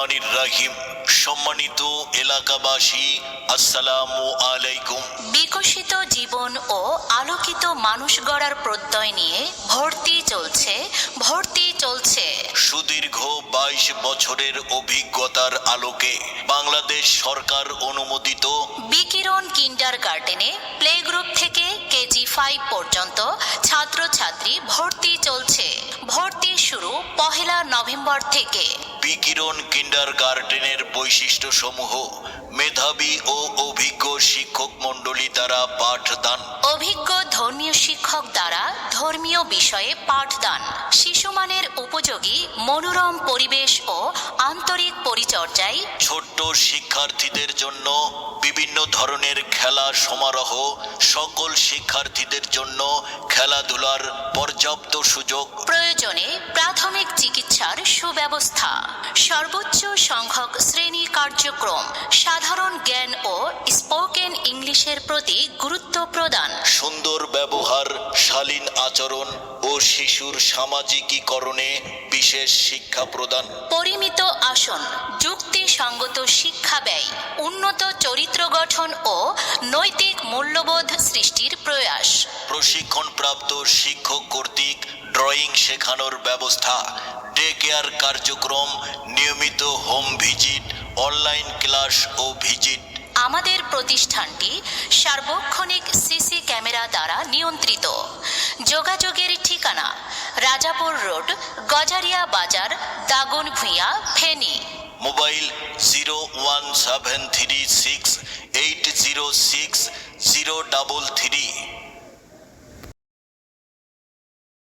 রহমানির রহিম। সম্মানিত এলাকাবাসী, আসসালামু আলাইকুম। বিকশিত জীবন ও আলোকিত মানুষ গড়ার প্রত্যয় নিয়ে ভর্তি চলছে। সুদীর্ঘ 22 বছরের অভিজ্ঞতার আলোকে বাংলাদেশ সরকার অনুমোদিত বিকিরণ কিন্ডারগার্টেনে প্লে গ্রুপ থেকে কেজি 5 পর্যন্ত ছাত্রছাত্রী ভর্তি চলছে। ভর্তি শুরু 1 নভেম্বর থেকে। বিকিরণ কিন্ডারগার্টেনের বৈশিষ্ট্যসমূহ: মেধাবী ও অভিজ্ঞ শিক্ষক মণ্ডলী দ্বারা পাঠদান, অভিজ্ঞ ধর্মীয় শিক্ষক দ্বারা ধর্মীয় বিষয়ে পাঠদান, শিশুমানের উপযোগী মনোরম পরিবেশ ও আন্তরিক পরিচর্যায় ছোট্ট শিক্ষার্থীদের জন্য বিভিন্ন ধরনের খেলা সমারোহ, সকল শিক্ষার্থীদের জন্য খেলাধুলার পর্যাপ্ত সুযোগ, প্রয়োজনে প্রাথমিক চিকিৎসার সুব্যবস্থা, সর্বোচ্চ সংখ্যক শ্রেণী কার্যক্রম, সাধারণ জ্ঞান ও স্পোকেন ইংলিশের প্রতি গুরুত্ব প্রদান, সুন্দর ব্যবহার, শালীন আচরণ ও শিশুর সামাজিকীকরণে বিশেষ শিক্ষা প্রদান, পরিমিত আসন, যুক্তিসঙ্গত শিক্ষা ব্যয়, উন্নত চরিত্র গঠন ও নৈতিক মূল্যবোধ সৃষ্টির প্রয়াস, প্রশিক্ষণপ্রাপ্ত শিক্ষক কর্তৃক ড্রয়িং শেখানোর ব্যবস্থা, ডে কেয়ার কার্যক্রম, নিয়মিত হোম ভিজিট, অনলাইন ক্লাস ও ভিজিট। আমাদের প্রতিষ্ঠানটি সার্বক্ষণিক সিসি ক্যামেরা দ্বারা নিয়ন্ত্রিত। যোগাযোগের ঠিকানা: রাজাপুর রোড, গজারিয়া বাজার, দাগনভূঞা, ফেনী। মোবাইল 01736 806 033।